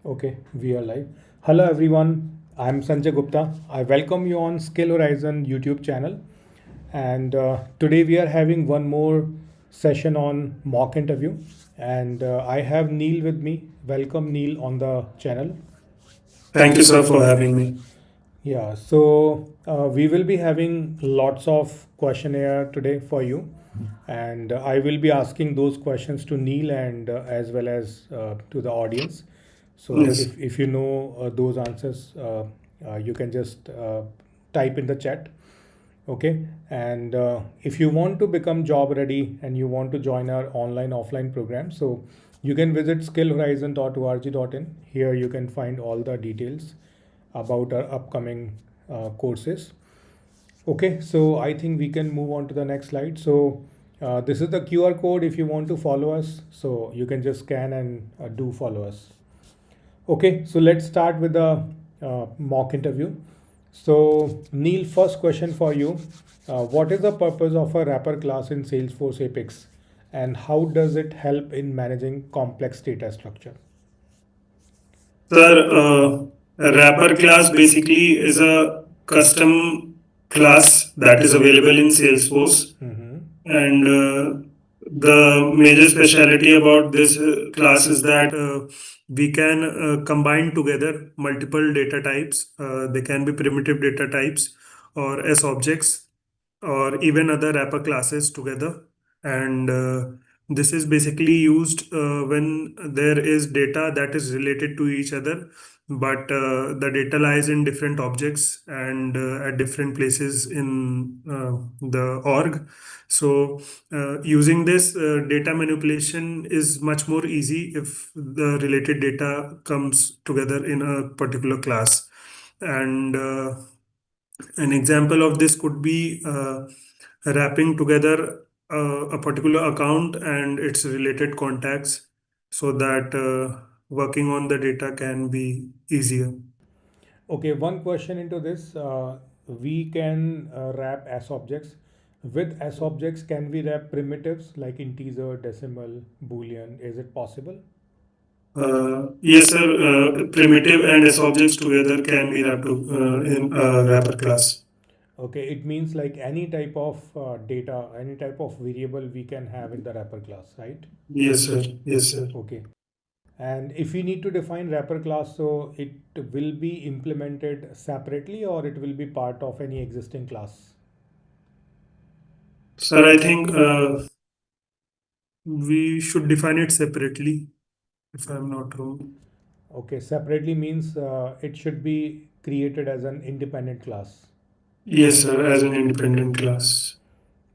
Okay, we are live. Hello everyone, I'm Sanjay Gupta. I welcome you on Skill Horizon YouTube channel. And today we are having one more session on mock interview. And I have Neil with me. Welcome Neil on the channel. Thank you, sir, for having me. Yeah, so we will be having lots of questionnaire today for you, and I will be asking those questions to Neil and as well as to the audience. So Yes. if you know those answers, you can just type in the chat. Okay, and if you want to become job ready and you want to join our online offline program, so you can visit skillhorizon.org.in. Here you can find all the details about our upcoming courses. Okay, so I think we can move on to the next slide. So this is the QR code if you want to follow us. So you can just scan and do follow us. Okay, so let's start with the mock interview. So Neil, first question for you. What is the purpose of a wrapper class in Salesforce Apex and how does it help in managing complex data structure? Sir, a wrapper class basically is a custom class that is available in Salesforce. Mm-hmm. And the major specialty about this class is that we can combine together multiple data types. They can be primitive data types or S objects or even other wrapper classes together. And this is basically used when there is data that is related to each other, but the data lies in different objects and at different places in the org. So, using this data manipulation is much more easy if the related data comes together in a particular class. And an example of this could be wrapping together a particular account and its related contacts so that working on the data can be easier. Okay, one question into this. We can wrap S objects. With S objects, can we wrap primitives like integer, decimal, boolean? Is it possible? Yes, sir. Primitive and S objects together can be wrapped in a wrapper class. Okay, it means like any type of data, any type of variable we can have in the wrapper class, right? Yes, sir. Yes, sir. Okay. And if we need to define wrapper class, so it will be implemented separately or it will be part of any existing class? Sir, I think we should define it separately, if I'm not wrong. Okay, separately means it should be created as an independent class. Yes, sir, as an independent class.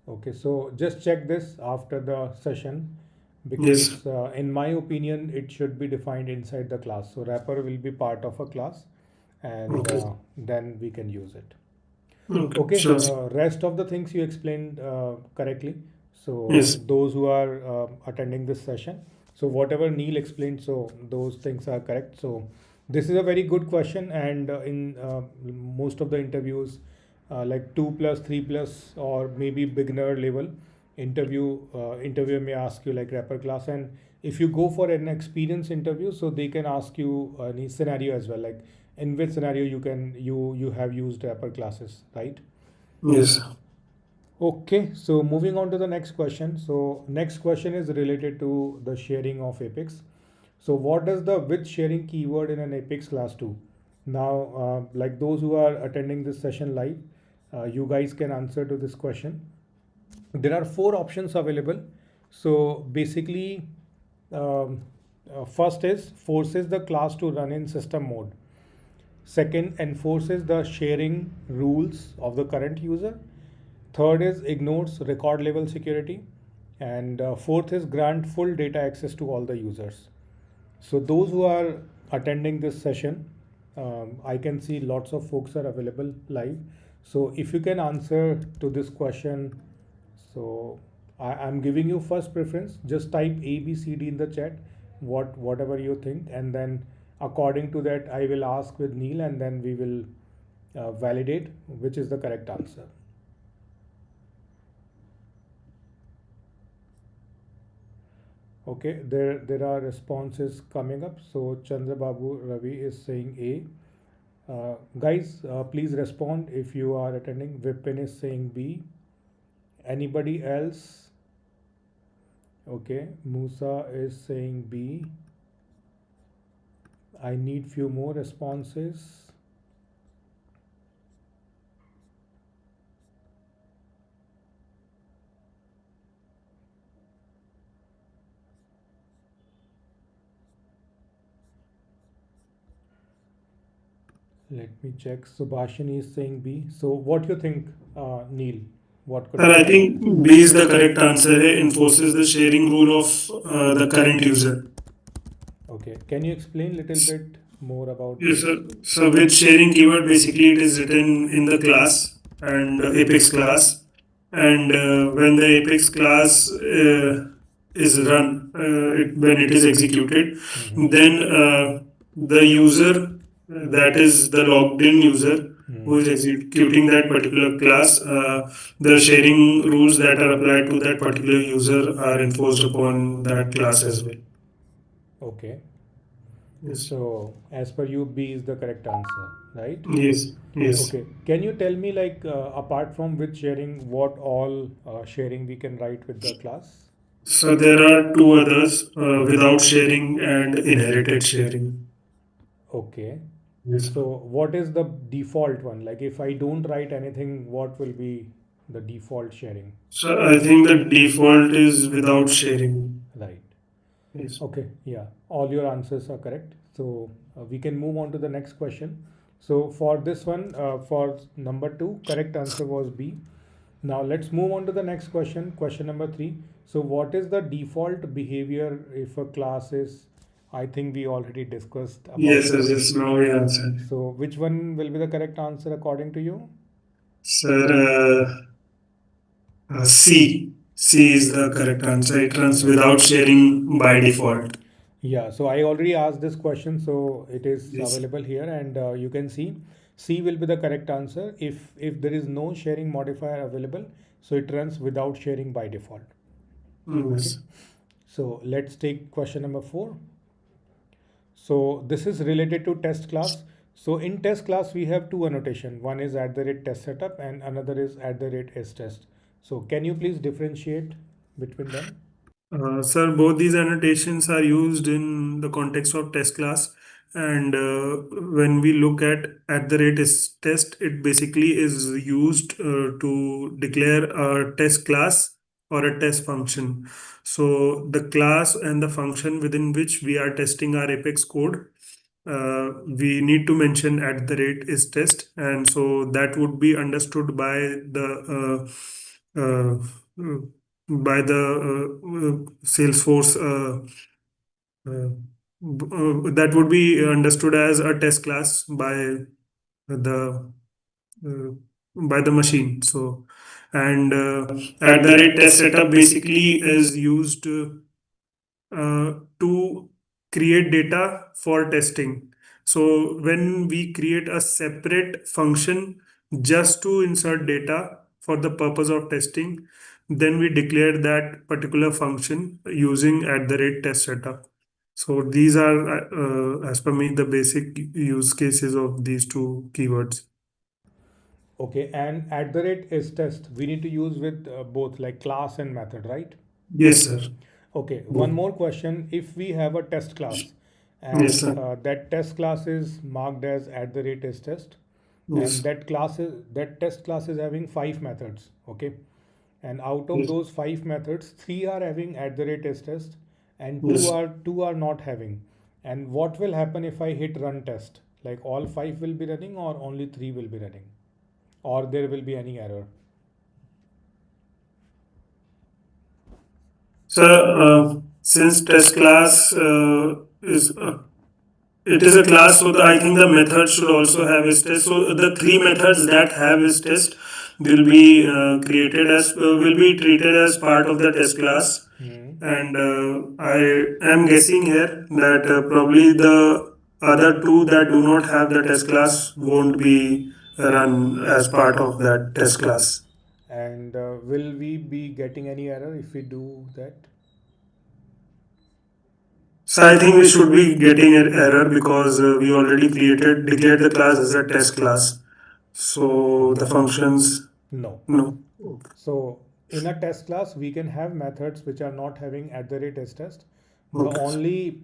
Okay, so just check this after the session Yes. because in my opinion it should be defined inside the class. So wrapper will be part of a class and Okay. then we can use it. Okay. Okay, Sure. rest of the things you explained correctly. So Yes. those who are attending this session, so whatever Neil explained, so those things are correct. So this is a very good question, and in most of the interviews, like 2 plus, 3 plus, or maybe beginner level interviewer may ask you like wrapper class, and if you go for an experience interview, so they can ask you any scenario as well, like in which scenario you have used wrapper classes, right? Yes. Okay, so moving on to the next question. So next question is related to the sharing of Apex. So what does the with sharing keyword in an Apex class do? Now, like those who are attending this session live, you guys can answer to this question. There are four options available. So basically, um, first is forces the class to run in system mode. Second, enforces the sharing rules of the current user. Third is ignores record level security. And fourth is grant full data access to all the users. So those who are attending this session, I can see lots of folks are available live. So if you can answer to this question, so I'm giving you first preference. Just type A, B, C, D in the chat, whatever you think, and then according to that, I will ask with Neil, and then we will validate which is the correct answer. Okay, there are responses coming up. So Chandrababu Ravi is saying A. Guys, please respond if you are attending. Vipin is saying B. Anybody else? Okay, Musa is saying B. I need few more responses. Let me check. Subhashini is saying B. So what you think, Neil? What could Sir, be I the answer? think B is the correct answer. It enforces the sharing rule of the current user. Okay, can you explain little bit more about Yes, this? sir. So with sharing keyword, basically it is written in the class and Apex class, and when the Apex class is run, when it is executed, then the user, that is the logged in user who is executing that particular class, the sharing rules that are applied to that particular user are enforced upon that class as well. Okay, Yes. so as per you, B is the correct answer, right? Yes. Yes. Okay, can you tell me like apart from with sharing, what all sharing we can write with the class? So there are two others, without sharing and inherited sharing. Okay, Yes. so what is the default one? Like if I don't write anything, what will be the default sharing? So I think the default is without sharing. Right. Yes. Okay, yeah, all your answers are correct. So we can move on to the next question. So for this one, for number two, correct answer was B. Now let's move on to the next question, question number three. So what is the default behavior if a class is, I think we already discussed about Yes, this. yes, yes. Now we answered. So which one will be the correct answer according to you? Sir, C. C is the correct answer. It runs without sharing by default. Yeah, so I already asked this question, so it is Yes. available here, and you can see C will be the correct answer. If there is no sharing modifier available, so it runs without sharing by default. Okay, Yes. so let's take question number four. So this is related to test class. So in test class we have two annotation. One is at the rate test setup and another is at the rate is test. So can you please differentiate between them? Sir, both these annotations are used in the context of test class. And when we look at the rate is test, it basically is used to declare a test class or a test function. So the class and the function within which we are testing our Apex code, we need to mention at the rate is test. And so that would be understood uh, by the Salesforce, that would be understood as a test class the uh, by the machine. So, and at the rate test setup basically is used to create data for testing. So when we create a separate function just to insert data for the purpose of testing, then we declare that particular function using at the rate test setup. So these are, as per me, the basic use cases of these two keywords. Okay, and at the rate is test. We need to use with both like class and method, right? Yes, sir. Okay, one more question. If we have a test class Yes, and sir. that test class is marked as at the rate is test, and Yes. that test class is having five methods, okay? And out of Yes. those five methods, three are having at the rate is test and Yes. two are not having. And what will happen if I hit run test? Like all five will be running or only three will be running? Or there will be any error? So, since test class is it is a class, so I think the method should also have its test. So the three methods that have its test will be created as will be treated as part of the test class. Hmm. And I am guessing here that probably the other two that do not have the test class won't be run as part of that test class. And will we be getting any error if we do that? So I think we should be getting an error because we already declared the class as a test class. So the functions, No. no. So in a test class, we can have methods which are not having at the rate test. The Okay. only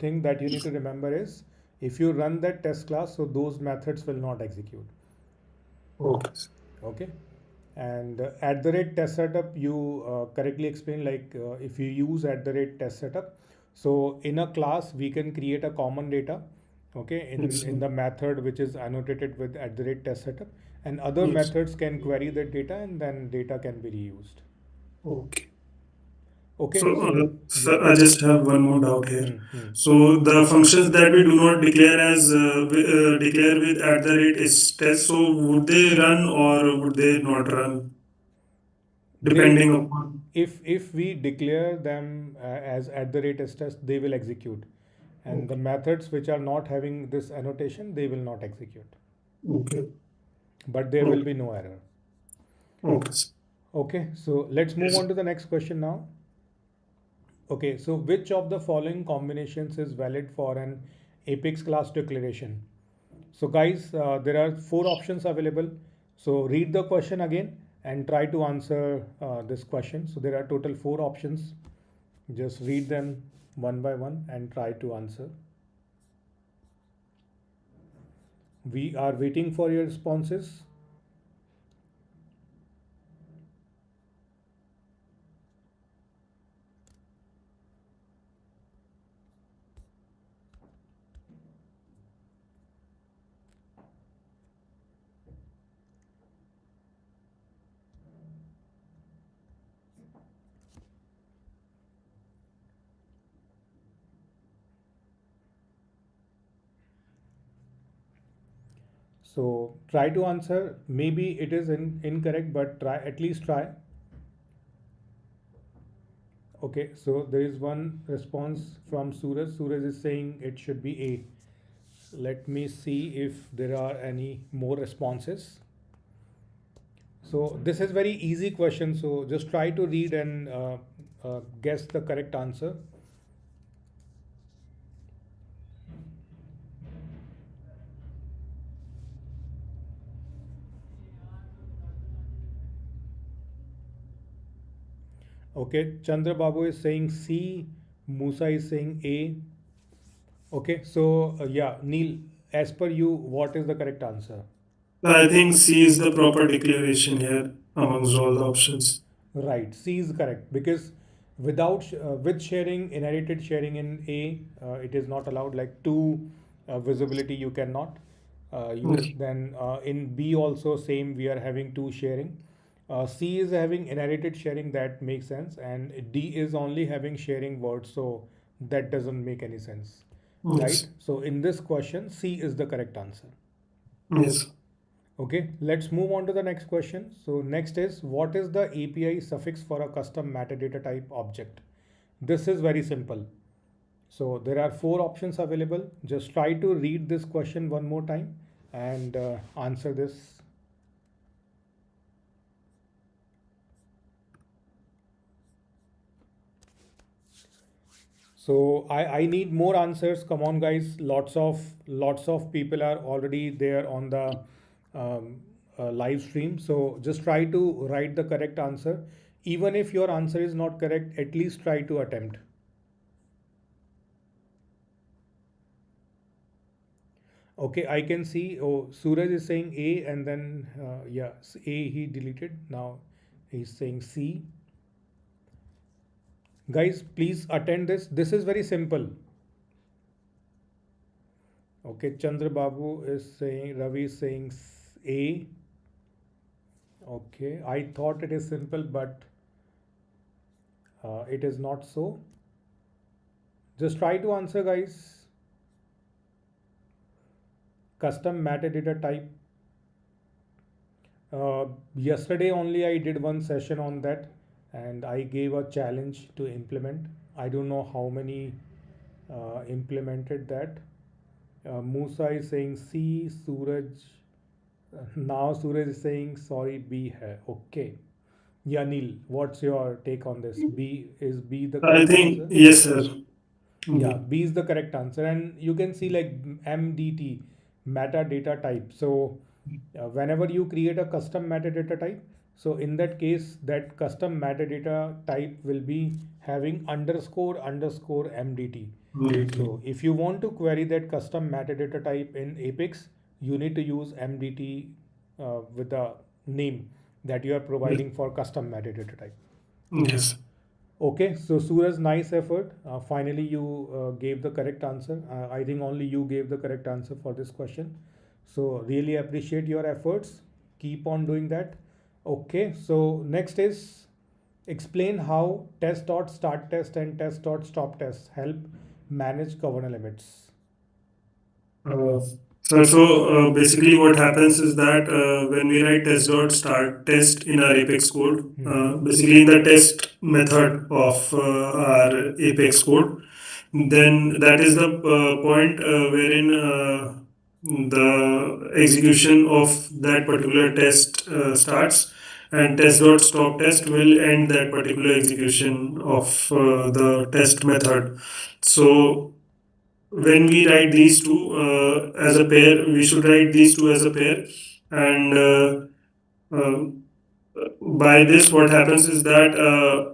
thing that you need to remember is if you run that test class, so those methods will not execute. Okay. Okay. And at the rate test setup, you correctly explain like if you use at the rate test setup. So in a class, we can create a common data, okay, Yes. in the method which is annotated with at the rate test setup, and other Yes. methods can query that data and then data can be reused. Okay. Okay, So, so yeah. I just have one more doubt here. Hmm, hmm. So the functions that we do not declare as declare with at the rate is test. So would they run or would they not run, They depending upon? if we declare them as at the rate test, they will execute, and the Okay. methods which are not having this annotation, they will not execute, Okay. but there will Okay. be no error. Okay. Okay, so let's move Yes. on to the next question now. Okay, so which of the following combinations is valid for an Apex class declaration? So guys, there are four options available. So read the question again and try to answer this question. So there are total four options. Just read them one by one and try to answer. We are waiting for your responses. So try to answer. Maybe it is incorrect, but try at least try. Okay, so there is one response from Suraj. Suraj is saying it should be A. Let me see if there are any more responses. So this is very easy question. So just try to read and guess the correct answer. Okay, Chandra Babu is saying C. Musa is saying A. Okay, so yeah, Neil, as per you, what is the correct answer? I think C is the proper declaration here amongst all the options. Right, C is correct because with sharing, inherited sharing in A, it is not allowed. Like two visibility, you cannot use. Yes. Then in B also same, we are having two sharing. C is having inherited sharing, that makes sense, and D is only having sharing words, so that doesn't make any sense, right? Yes. So in this question, C is the correct answer. Yes. Okay, let's move on to the next question. So next is, what is the API suffix for a custom metadata type object? This is very simple. So there are four options available. Just try to read this question one more time and answer this. So I need more answers. Come on, guys. Lots of people are already there on the live stream. So just try to write the correct answer. Even if your answer is not correct, at least try to attempt. Okay, I can see. Oh, Suraj is saying A, and then yeah, A he deleted. Now he's saying C. Guys, please attend this. This is very simple. Okay, Chandra Babu is saying, Ravi is saying A. Okay, I thought it is simple, but it is not so. Just try to answer, guys. Custom metadata type. Yesterday only I did one session on that, and I gave a challenge to implement. I don't know how many implemented that. Musa is saying C. Suraj. Now Suraj is saying sorry, B hai. Okay. Yeah, Neil, what's your take on this? B is B the I correct think answer? yes, sir. Yeah, Okay. B is the correct answer, and you can see like MDT, metadata type. So whenever you create a custom metadata type, so in that case, that custom metadata type will be having underscore underscore MDT. Okay. So if you want to query that custom metadata type in Apex, you need to use MDT with the name that you are providing for custom metadata type. Yes. Okay, so Suraj, nice effort. Finally, you gave the correct answer. I think only you gave the correct answer for this question. So, really appreciate your efforts. Keep on doing that. Okay, so next is explain how test.start test and test.stop test help manage governor limits. Uh, basically, what happens is that when we write test.start test in our Apex code, basically in the test method of our Apex code, then that is the point wherein the execution of that particular test starts, and test.stop test will end that particular execution of the test method. So when we write these two as a pair, we should write these two as a pair. And uh, by this, what happens is that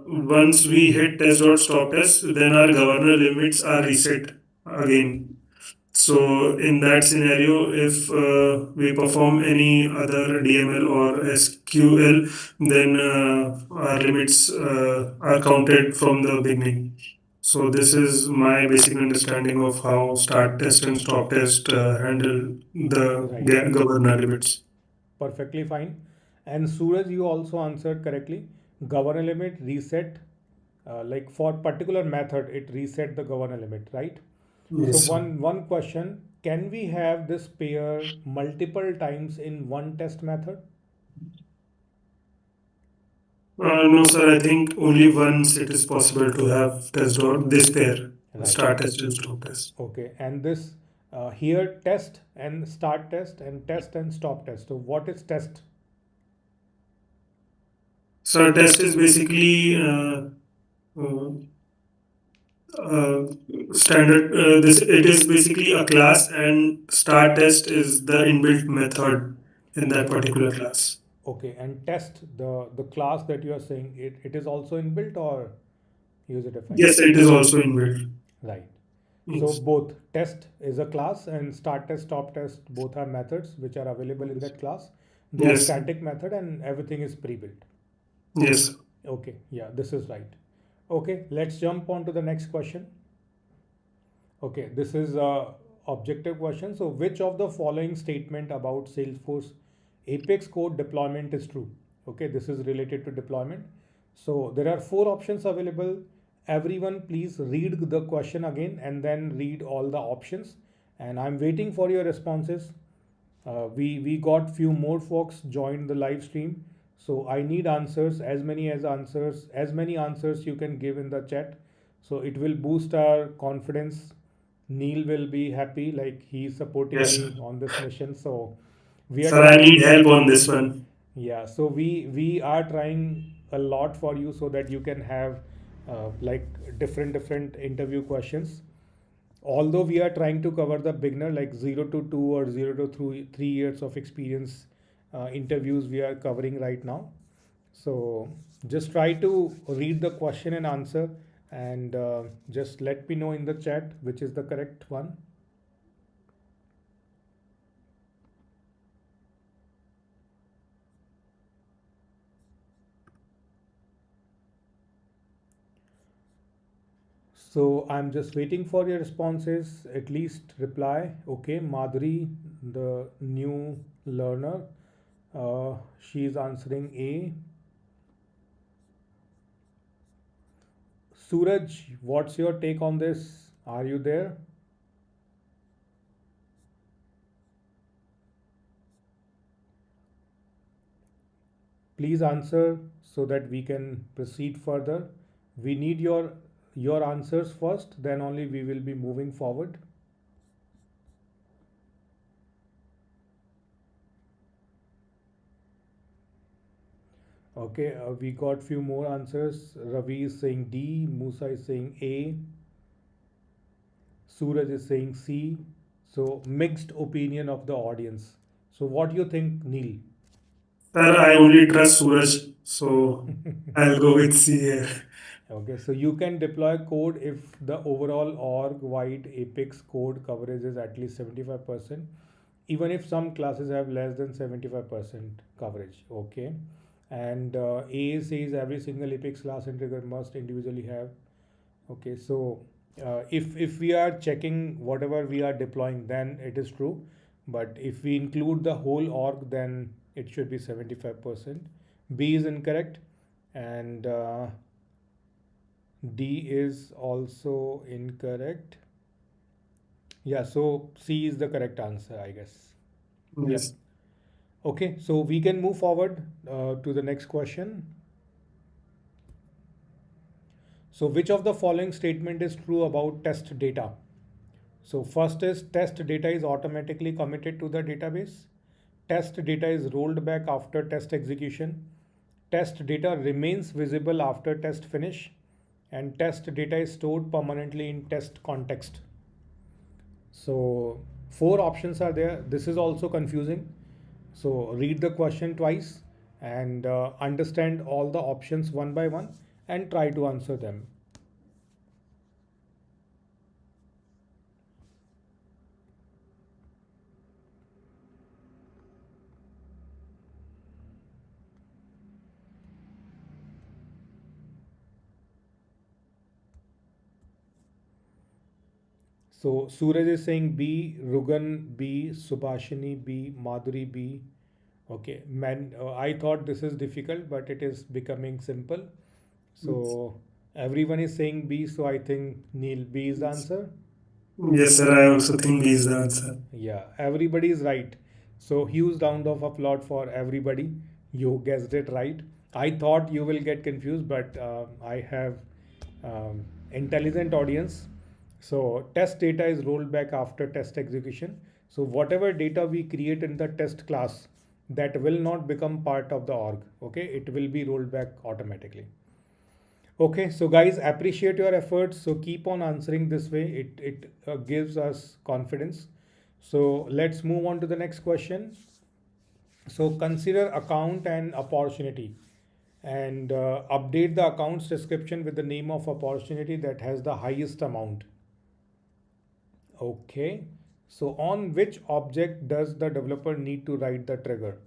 once we hit test.stop test, then our governor limits are reset again. So in that scenario, if we perform any other DML or SQL, then our limits are counted from the beginning. So this is my basic understanding of how start test and stop test handle the Right. governor limits. Perfectly fine. And Suraj, you also answered correctly. Governor limit reset, like for particular method, it reset the governor limit, right? So Yes. one question, can we have this pair multiple times in one test method? No, sir. I think only once it is possible to have test dot this pair, Right. start test and stop test. Okay. And this here test and start test and stop test. So what is test? So test is basically uh, uh, standard. This it is basically a class, and start test is the inbuilt method in that Okay. particular class. Okay. And test, the class that you are saying, it is also inbuilt or user defined? Yes, it is also inbuilt. Right. So Yes. both test is a class and start test, stop test, both are methods which are available in that class. They are Yes. static method and everything is pre-built. Yes. Okay, yeah, this is right. Okay, let's jump on to the next question. Okay, this is a objective question. So which of the following statement about Salesforce Apex code deployment is true? Okay, this is related to deployment. So there are four options available. Everyone please read the question again and then read all the options. And I'm waiting for your responses. We got few more folks joined the live stream, so I need answers, as many answers you can give in the chat. So it will boost our confidence. Neil will be happy, like he's supporting Yes. me on this mission. So we are Sir, I trying. need help on this one. Yeah, so we are trying a lot for you so that you can have like different interview questions. Although we are trying to cover the beginner like 0 to 2 or 0 to 3 years of experience interviews we are covering right now. So just try to read the question and answer, and just let me know in the chat which is the correct one. So I'm just waiting for your responses, at least reply. Okay, Madhuri, the new learner, she's answering A. Suraj, what's your take on this? Are you there? Please answer so that we can proceed further. We need your answers first, then only we will be moving forward. Okay, we got few more answers. Ravi is saying D, Musa is saying A. Suraj is saying C. So mixed opinion of the audience. So what do you think, Neil? Sir, I only trust Suraj, so I'll go with C here. Okay, so you can deploy code if the overall org-wide Apex code coverage is at least 75%, even if some classes have less than 75% coverage. Okay, and A says every single Apex class and trigger must individually have. Okay, so if we are checking whatever we are deploying, then it is true. But if we include the whole org, then it should be 75%. B is incorrect, and D is also incorrect. Yeah, so C is the correct answer, I guess. Yep. Yes. Okay, so we can move forward to the next question. So, which of the following statement is true about test data? So, first is test data is automatically committed to the database. Test data is rolled back after test execution. Test data remains visible after test finish. And test data is stored permanently in test context. So, four options are there. This is also confusing. So, read the question twice and understand all the options one by one and try to answer them. So Suraj is saying B, Rugan B, Subhashini B, Madhuri B. Okay, man, I thought this is difficult, but it is becoming simple. So everyone is saying B, so I think Neil B is the answer. Yes, sir. I also think B is the answer. Yeah, everybody is right. So huge round of applause for everybody. You guessed it right. I thought you will get confused, but I have intelligent audience. So test data is rolled back after test execution. So whatever data we create in the test class, that will not become part of the org. Okay, it will be rolled back automatically. Okay, so guys, appreciate your efforts. So keep on answering this way. It gives us confidence. So let's move on to the next question. So consider account and opportunity, and update the accounts description with the name of opportunity that has the highest amount. Okay. So on which object does the developer need to write the trigger?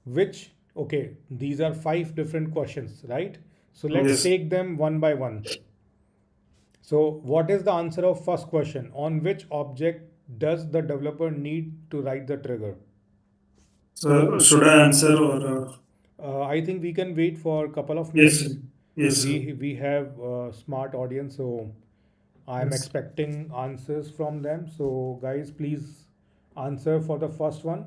Which, okay, these are five different questions, right? So let's Yes. take them one by one. So what is the answer of first question? On which object does the developer need to write the trigger? So should I answer or? I think we can wait for a couple of Yes, sir. minutes. Yes, sir. We have a smart audience, so I'm Yes. expecting answers from them. So guys, please answer for the first one.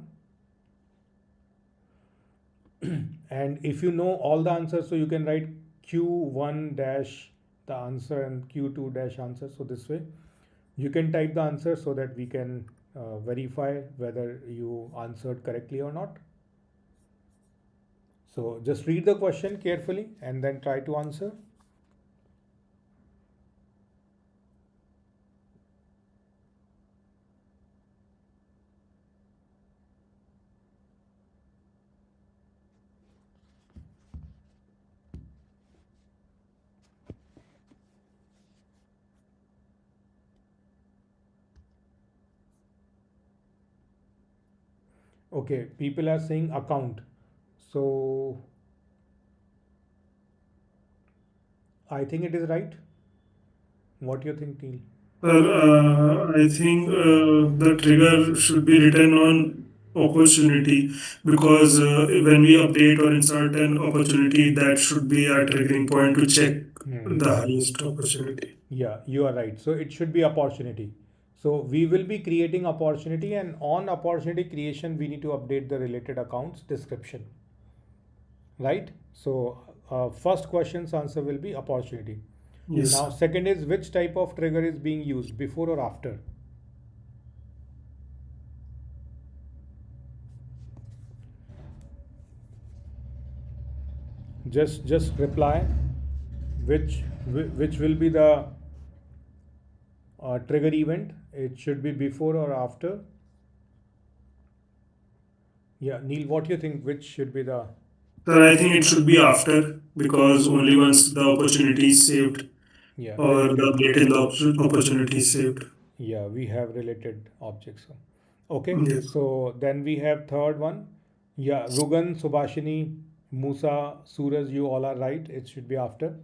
And if you know all the answers, so you can write Q1 dash the answer and Q2 dash answer. So this way you can type the answer so that we can verify whether you answered correctly or not. So just read the question carefully and then try to answer. Okay, people are saying account. So I think it is right. What do you think, Neil? Sir, I think the trigger should be written on opportunity because when we update or insert an opportunity, that should be our triggering point to check the highest opportunity. Yeah, you are right. So it should be opportunity. So we will be creating opportunity, and on opportunity creation, we need to update the related accounts description. Right? So first question's answer will be opportunity. Yes, Now, sir. second is which type of trigger is being used, before or after? Just reply which will be the Trigger event, it should be before or after? Yeah, Neil, what do you think? Which should be the? Sir, I think it should be after, because only once the opportunity is saved Yeah, or very the good. update in the opportunity is saved. Yeah, we have related objects. Okay, Yes. so then we have third one. Yeah, Rugan, Subhashini, Musa, Suraj, you all are right. It should be after.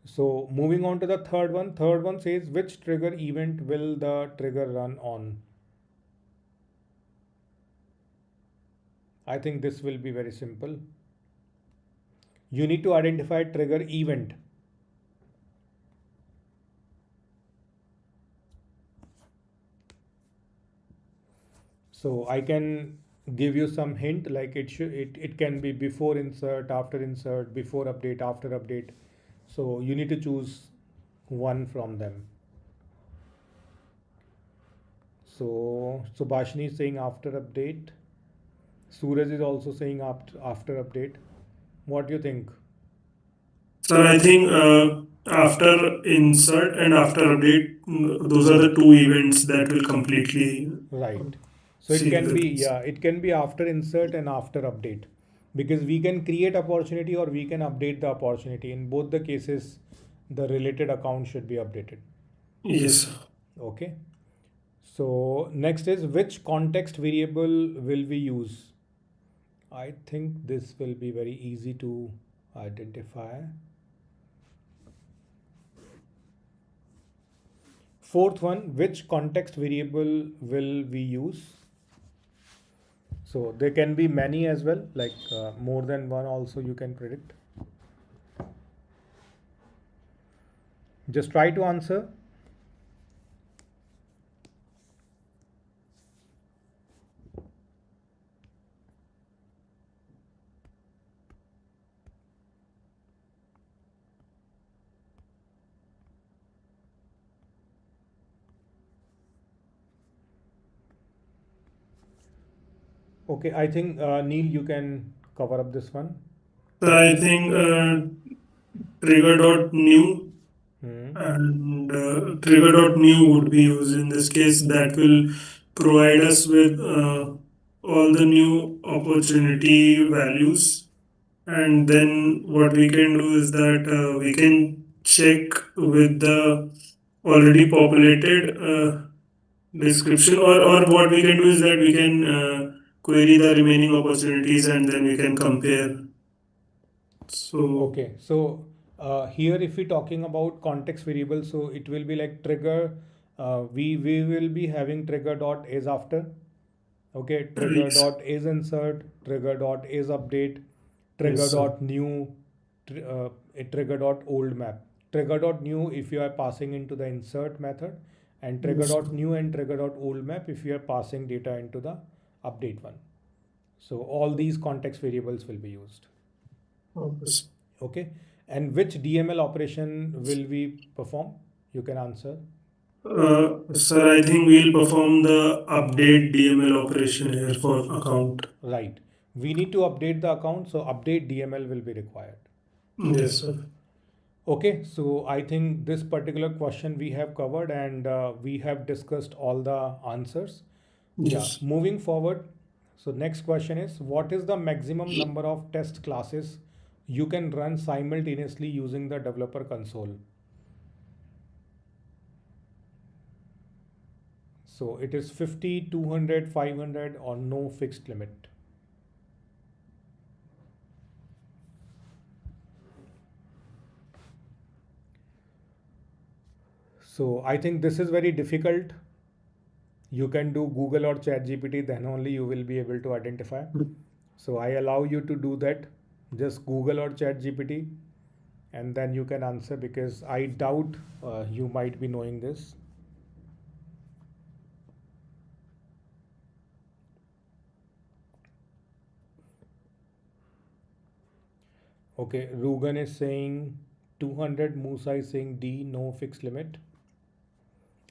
So moving on to the third one. Third one says which trigger event will the trigger run on? I think this will be very simple. You need to identify trigger event. So I can give you some hint, like it can be before insert, before update, after update. So you need to choose one from them. So Subhashini is saying after update. Suraj is also saying after update. What do you think? Sir, I think after insert and after update, those are the two events that will completely Right. So it seal can the be, case. yeah, it can be after insert and after update, because we can create opportunity or we can update the opportunity. In both the cases, the related account should be updated. Yes, sir. Okay. So next is which context variable will we use? I think this will be very easy to identify. Fourth one, which context variable will we use? So there can be many as well, like more than one also you can predict. Just try to answer. Okay, I think Neil, you can cover up this one. Sir, I think trigger dot new Hmm. and trigger dot new would be used in this case. That will provide us with all the new opportunity values. And then what we can do is that we can check with the already populated description, or what we can do is that we can query the remaining opportunities and then we can compare. So, Okay, so here if we're talking about context variable, so it will be like trigger. We will be having trigger dot is after. Okay, trigger yes, dot is insert, trigger dot is update, trigger yes, sir. dot new, a trigger dot old map. Trigger dot new if you are passing into the insert method, and trigger Yes, dot new and trigger dot old map if you are passing data into the update one. So all these context variables will be used. sir. Okay, and which DML operation will we perform? You can answer. Sir, I think we'll perform the update DML operation here for account. Right. We need to update the account, so update DML will be required. Yes, sir. Okay, so I think this particular question we have covered, and we have discussed all the answers. Yeah, Yes. moving forward. So next question is what is the maximum number of test classes you can run simultaneously using the developer console? So it is 50, 200, 500, or no fixed limit. So I think this is very difficult. You can do Google or ChatGPT, then only you will be able to identify. So I allow you to do that. Just Google or ChatGPT, and then you can answer, because I doubt you might be knowing this. Okay, Rugan is saying 200, Musa is saying D, no fixed limit.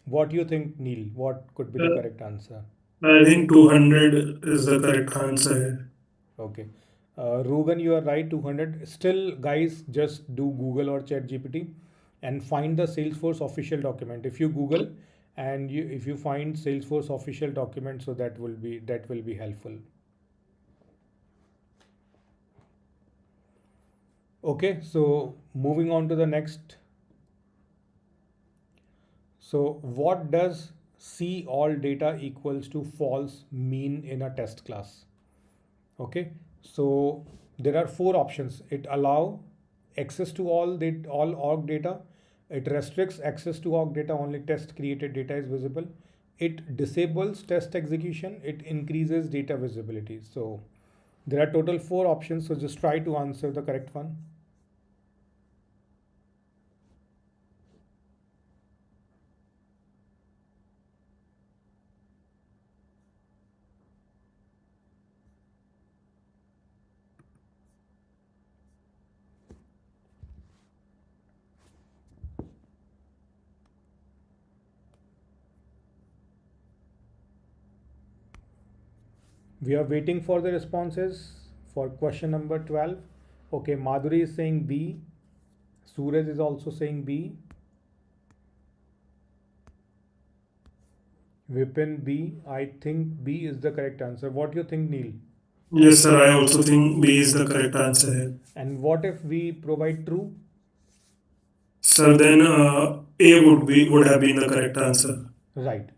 What do you think, Neil? What could be the Uh, correct answer? I think 200 is the correct answer here. Okay. Rugan, you are right, 200. Still, guys, just do Google or ChatGPT and find the Salesforce official document. If you Google and if you find Salesforce official document, so that will be helpful. Okay, so moving on to the next. So what does see all data equals to false mean in a test class? Okay, so there are four options. It allow access to all org data. It restricts access to org data, only test created data is visible. It disables test execution. It increases data visibility. So there are total four options. So just try to answer the correct one. We are waiting for the responses for question number 12. Okay, Madhuri is saying B. Suraj is also saying B. Vipin B. I think B is the correct answer. What do you think, Neil? Yes, sir. I also think B is the correct answer here. And what if we provide true? Sir, then A would have been the correct answer. Right.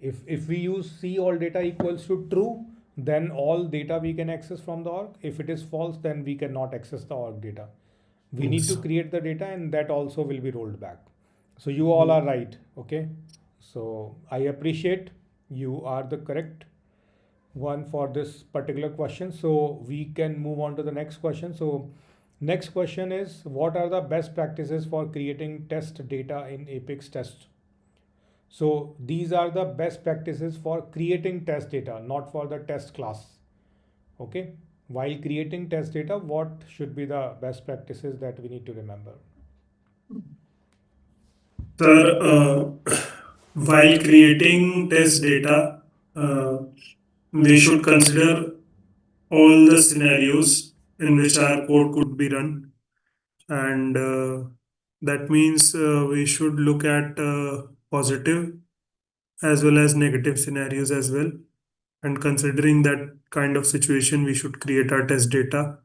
If we use C all data equals to true, then all data we can access from the org. If it is false, then we cannot access the org data. We need to Yes. create the data, and that also will be rolled back. So you all are right. Okay. So I appreciate you are the correct one for this particular question. So we can move on to the next question. So next question is, what are the best practices for creating test data in Apex test? So these are the best practices for creating test data, not for the test class. Okay. While creating test data, what should be the best practices that we need to remember? Sir, while creating test data, uh, we should consider all the scenarios in which our code could be run. And that means we should look at positive as well as negative scenarios as well. And considering that kind of situation, we should create our test data.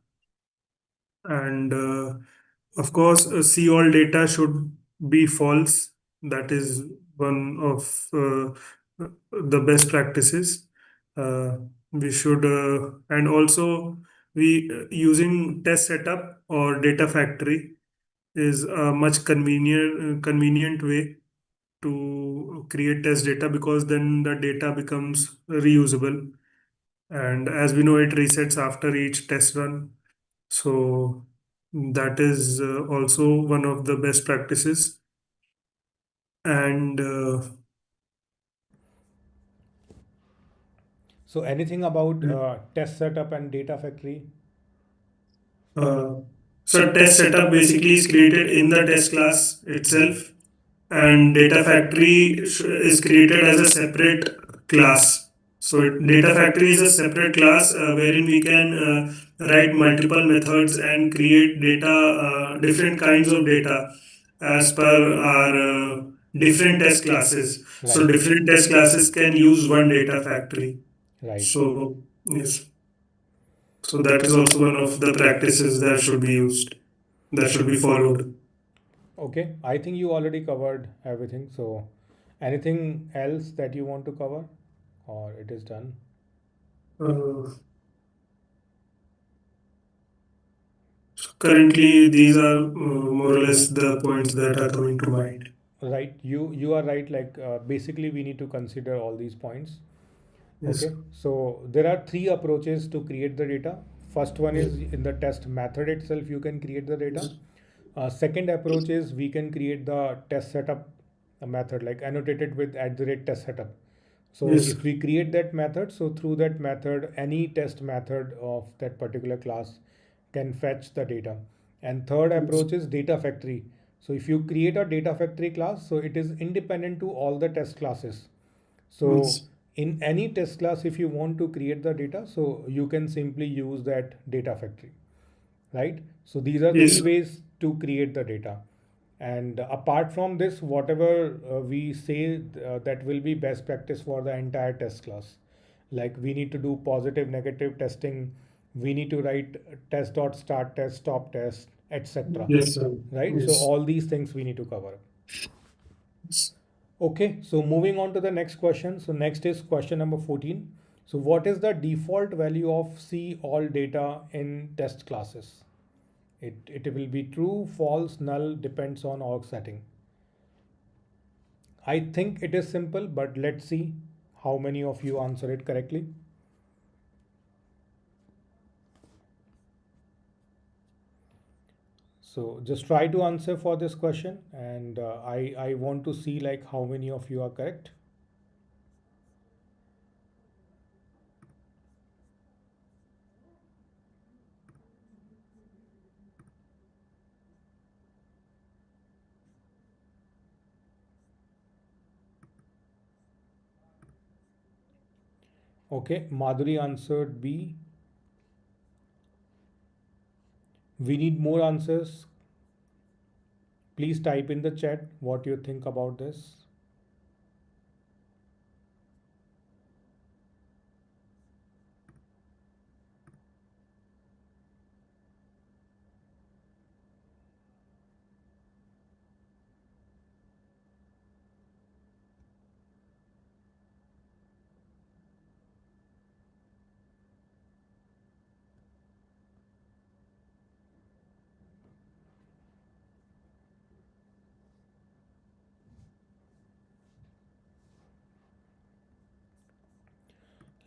And of course, see all data should be false. That is one of the best practices. Uh, we should, and also we using test setup or data factory is a much convenient way to create test data, because then the data becomes reusable, and as we know, it resets after each test run. So that is also one of the best practices. And So anything about test setup and data factory? uh, so test setup basically is created in the test class itself, and data factory is created as a separate class. So data factory is a separate class wherein we can write multiple methods and create data, different kinds of data as per our different test classes. So Right. different test classes can use one data factory. Right. So yes, so that is also one of the practices that should be used, that should be followed. Okay, I think you already covered everything. So, anything else that you want to cover, or it is done? Uh, Currently, these are more or less the points that are coming to mind. Right, you are right. Like basically, we need to consider all these points. Yes. Okay, so there are three approaches to create the data. First one Yes. is in the test method itself, you can create the data. Second approach is we can create the test setup method, like annotated with @test setup. So Yes. if we create that method, so through that method, any test method of that particular class can fetch the data. And third Yes. approach is data factory. So if you create a data factory class, so it is independent to all the test classes. So Yes. in any test class, if you want to create the data, so you can simply use that data factory, right? So these are three Yes. ways to create the data. And apart from this, whatever we say that will be best practice for the entire test class. Like we need to do positive, negative testing. We need to write test.start test, stop test, etc. Yes, sir. Right? So Yes. all these things we need to cover. Yes. Okay, so moving on to the next question. So next is question number 14. So what is the default value of see all data in test classes? It will be true, false, null, depends on org setting. I think it is simple, but let's see how many of you answer it correctly. So just try to answer for this question, and I want to see like how many of you are correct. Okay, Madhuri answered B. We need more answers. Please type in the chat what you think about this.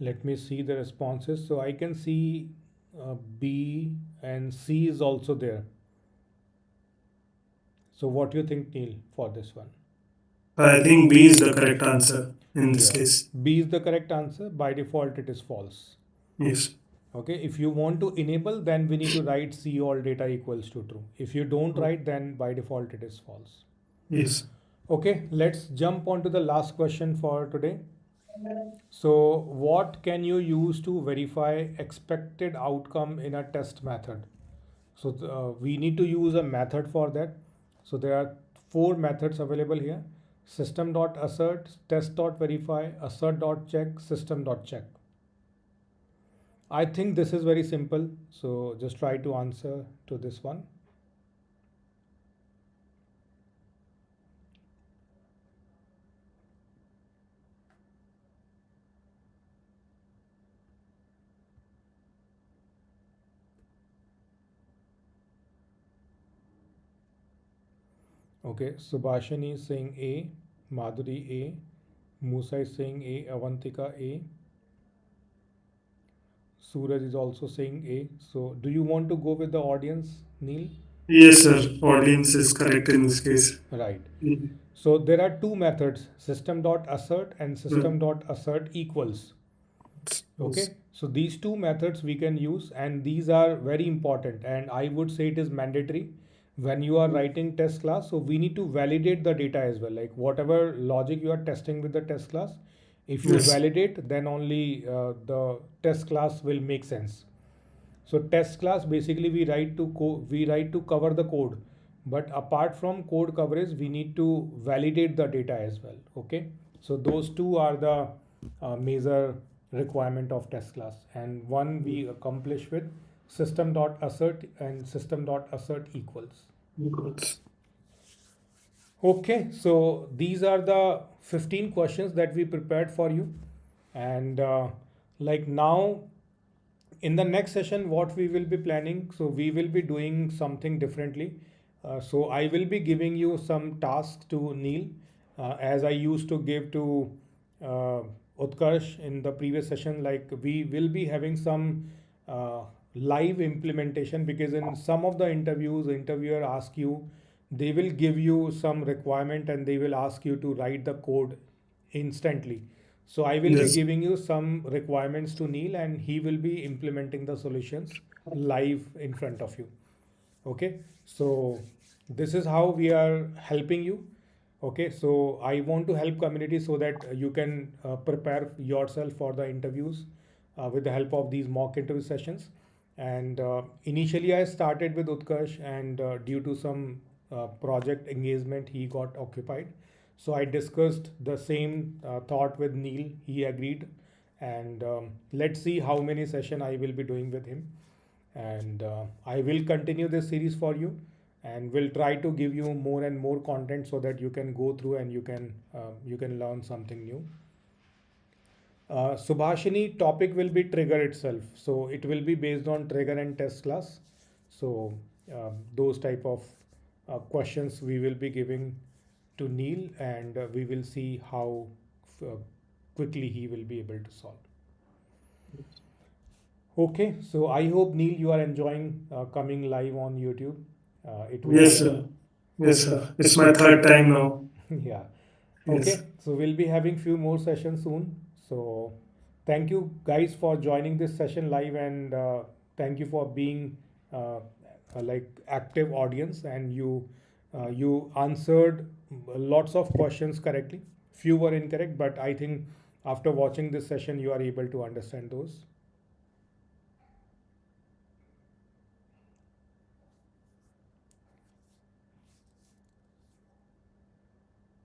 Let me see the responses. So I can see B and C is also there. So what do you think, Neil, for this one? I think B is the correct answer in this Yeah, case. B is the correct answer. By default, it is false. Yes. Okay, if you want to enable, then we need to write see all data equals to true. If you don't write, then by default, it is false. Yes. Okay, let's jump on to the last question for today. So, what can you use to verify expected outcome in a test method? So, we need to use a method for that. So, there are four methods available here: system.assert, test.verify, assert.check, system.check. I think this is very simple. So, just try to answer to this one. Okay, Subhashini is saying A, Madhuri A, Musa is saying A, Avantika A, Suraj is also saying A. So, do you want to go with the audience, Neil? Yes, sir. Audience is correct in this case. Right. Mm. So, there are two methods, system.assert and Mm. system.assert equals. Yes. Okay. So, these two methods we can use, and these are very important. And I would say it is mandatory when you are writing test class. So, we need to validate the data as well. Like whatever logic you are testing with the test class, if you Yes. validate, then only the test class will make sense. So test class basically we write to cover the code, but apart from code coverage, we need to validate the data as well. Okay, so those two are the major requirement of test class, and one we accomplish with system.assert and system.assert equals. Good. Okay, so these are the 15 questions that we prepared for you, and like now in the next session what we will be planning, so we will be doing something differently. So I will be giving you some tasks to Neil, as I used to give to uh, Utkarsh in the previous session. Like we will be having some uh, live implementation, because in some of the interviews the interviewer ask you, they will give you some requirement and they will ask you to write the code instantly. So I will be Yes. giving you some requirements to Neil, and he will be implementing the solutions live in front of you. Okay, so this is how we are helping you. Okay, so I want to help community so that you can prepare yourself for the interviews with the help of these mock interview sessions. And initially I started with Utkarsh, and due to some project engagement he got occupied. So I discussed the same thought with Neil. He agreed, and let's see how many session I will be doing with him. And I will continue this series for you, and will try to give you more and more content so that you can go through and you can learn something new. Subhashini, topic will be trigger itself. So it will be based on trigger and test class. So those type of questions we will be giving to Neil, and we will see how uh, quickly he will be able to solve. Okay, so I hope Neil you are enjoying coming live on YouTube. It will Yes, be sir. Yes, sir. It's my third time now. yeah. Yes. Okay, so we'll be having few more sessions soon. So thank you guys for joining this session live, and thank you for being like active audience, and you answered lots of questions correctly. Few were incorrect, but I think after watching this session you are able to understand those.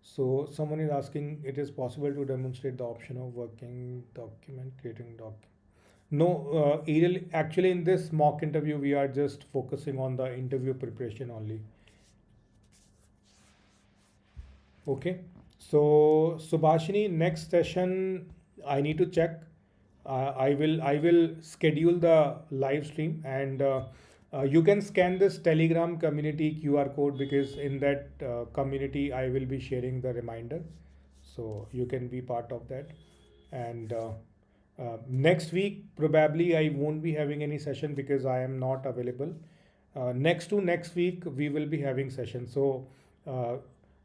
So someone is asking, it is possible to demonstrate the option of working document, creating document. No, actually in this mock interview, we are just focusing on the interview preparation only. Okay. So Subhashini, next session, I need to check. I will schedule the live stream, and you can scan this Telegram community QR code, because in that community I will be sharing the reminder, so you can be part of that. And next week probably I won't be having any session because I am not available. Next to next week we will be having session. So uh,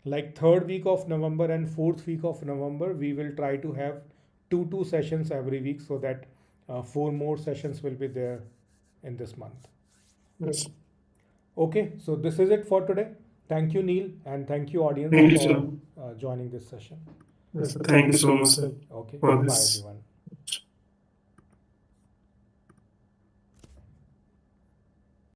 like third week of November and fourth week of November, we will try to have two sessions every week, so that four more sessions will be there in this month. Yes. Okay, so this is it for today. Thank you, Neil, and thank you, audience, Thank you, for sir. joining this session. Yes, sir. Thank you so much, sir, Okay, for bye this. everyone.